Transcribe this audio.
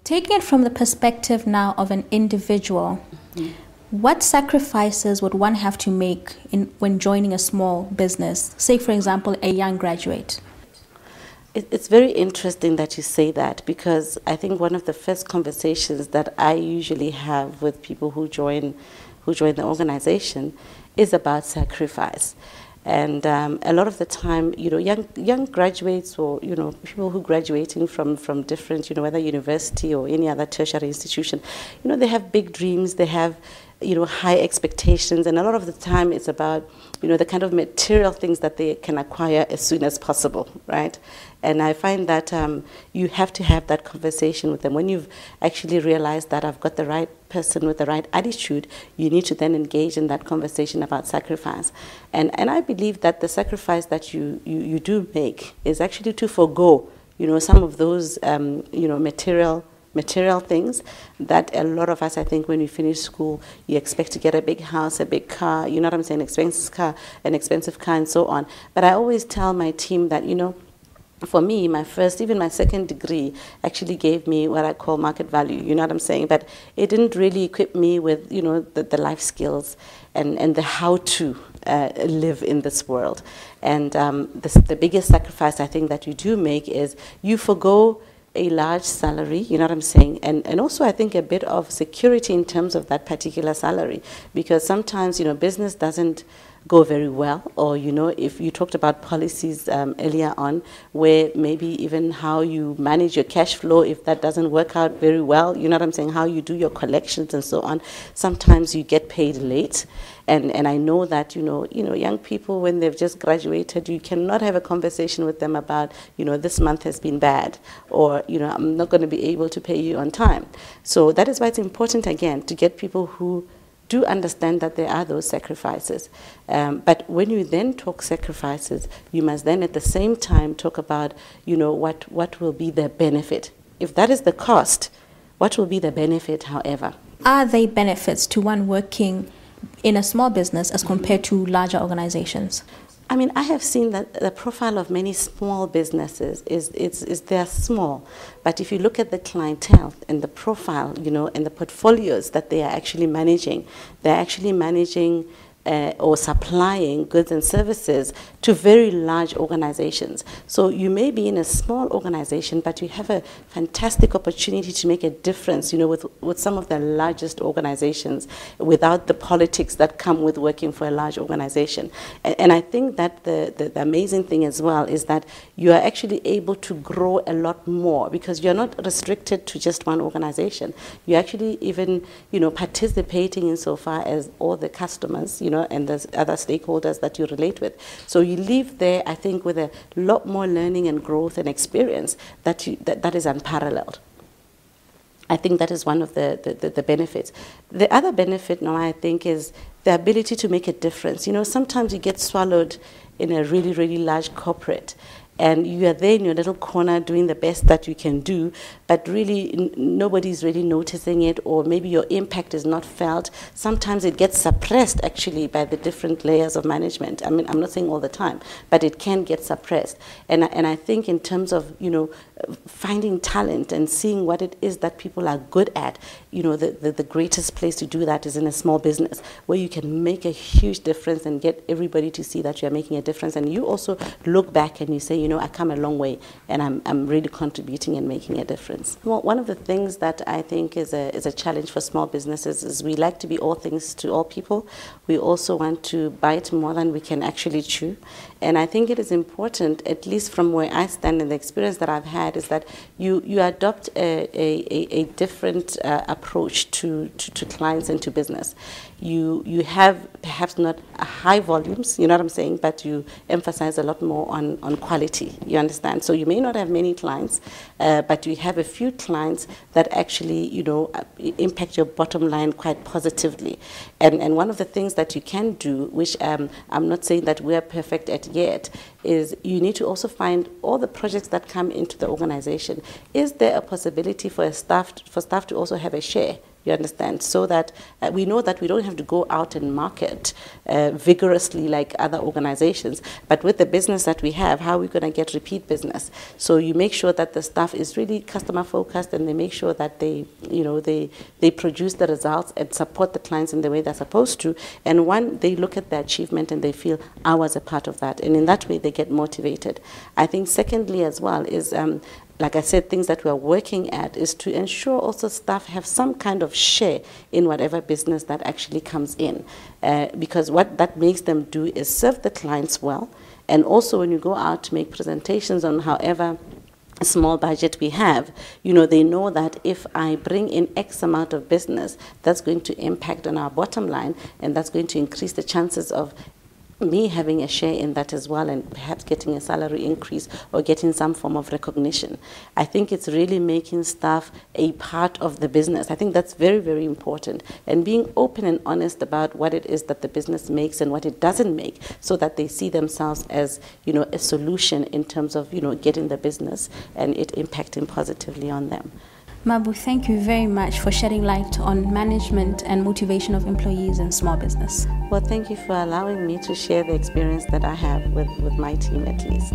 Taking it from the perspective now of an individual, what sacrifices would one have to make when joining a small business? Say, for example, a young graduate. It's very interesting that you say that, because I think one of the first conversations that I usually have with people who join the organization is about sacrifice. And a lot of the time, young graduates, or people who graduating from different, whether university or any other tertiary institution, they have big dreams, they have high expectations, and a lot of the time it's about the kind of material things that they can acquire as soon as possible, right? And I find that you have to have that conversation with them. When you've actually realized that I've got the right person with the right attitude, you need to then engage in that conversation about sacrifice. And I believe that the sacrifice that you do make is actually to forego some of those material things that a lot of us, I think, when we finish school, you expect to get a big house, a big car, you know what I'm saying, an expensive car, and so on. But I always tell my team that, for me, my first, even my second degree actually gave me what I call market value, you know what I'm saying? But it didn't really equip me with, the life skills and the how to live in this world. And the biggest sacrifice I think that you do make is you forgo a large salary, you know what I'm saying, and also I think a bit of security in terms of that particular salary, because sometimes, business doesn't go very well, or, if you talked about policies earlier on, where maybe even how you manage your cash flow, if that doesn't work out very well, you know what I'm saying, how you do your collections and so on, sometimes you get paid late. And I know that, young people, when they've just graduated, you cannot have a conversation with them about, this month has been bad, or, I'm not going to be able to pay you on time. So that is why it's important, again, to get people who do understand that there are those sacrifices. But when you then talk sacrifices, you must then at the same time talk about, what will be the benefit. If that is the cost, what will be the benefit, however? Are there benefits to one working in a small business as compared to larger organizations? I mean, I have seen that the profile of many small businesses is they're small, but if you look at the clientele and the profile, and the portfolios that they are actually managing, they're actually managing or supplying goods and services to very large organizations. So you may be in a small organization, but you have a fantastic opportunity to make a difference, with some of the largest organizations, without the politics that come with working for a large organization. And I think that the amazing thing as well is that you are actually able to grow a lot more, because you're not restricted to just one organization. You're actually even, participating insofar as all the customers, and the other stakeholders that you relate with. So you leave there, I think, with a lot more learning and growth and experience that is unparalleled. I think that is one of the benefits. The other benefit now, I think, is the ability to make a difference. Sometimes you get swallowed in a really, really large corporate, and you are there in your little corner doing the best that you can do, but really nobody's really noticing it, or maybe your impact is not felt. Sometimes it gets suppressed actually by the different layers of management. I mean, I'm not saying all the time, but it can get suppressed. And I think in terms of, finding talent and seeing what it is that people are good at, the greatest place to do that is in a small business, where you can make a huge difference and get everybody to see that you're making a difference. And you also look back and you say, I come a long way, and I'm really contributing and making a difference. Well, one of the things that I think is a challenge for small businesses is we like to be all things to all people. We also want to bite more than we can actually chew. And I think it is important, at least from where I stand and the experience that I've had, is that you adopt a different approach to clients and to business. You have perhaps not high volumes, you know what I'm saying, but you emphasize a lot more on quality, you understand? So you may not have many clients, but you have a few clients that actually, impact your bottom line quite positively. And one of the things that you can do, which I'm not saying that we're perfect at yet, is you need to also find all the projects that come into the organization. Is there a possibility for staff to also have a share You understand? So that we know that we don't have to go out and market vigorously like other organizations, but with the business that we have, how are we going to get repeat business? So you make sure that the staff is really customer focused, and they make sure that they produce the results and support the clients in the way they're supposed to. And one, they look at the achievement and they feel I was a part of that, and in that way they get motivated. I think secondly as well is like I said, things that we're working at is to ensure also staff have some kind of share in whatever business that actually comes in. Because what that makes them do is serve the clients well. And also when you go out to make presentations on however small budget we have, they know that if I bring in X amount of business, that's going to impact on our bottom line, and that's going to increase the chances of me having a share in that as well, and perhaps getting a salary increase or getting some form of recognition. I think it's really making staff a part of the business. I think that's very, very important, and being open and honest about what it is that the business makes and what it doesn't make, so that they see themselves as a solution in terms of getting the business and it impacting positively on them. Mabu, thank you very much for shedding light on management and motivation of employees in small business. Well, thank you for allowing me to share the experience that I have with my team at least.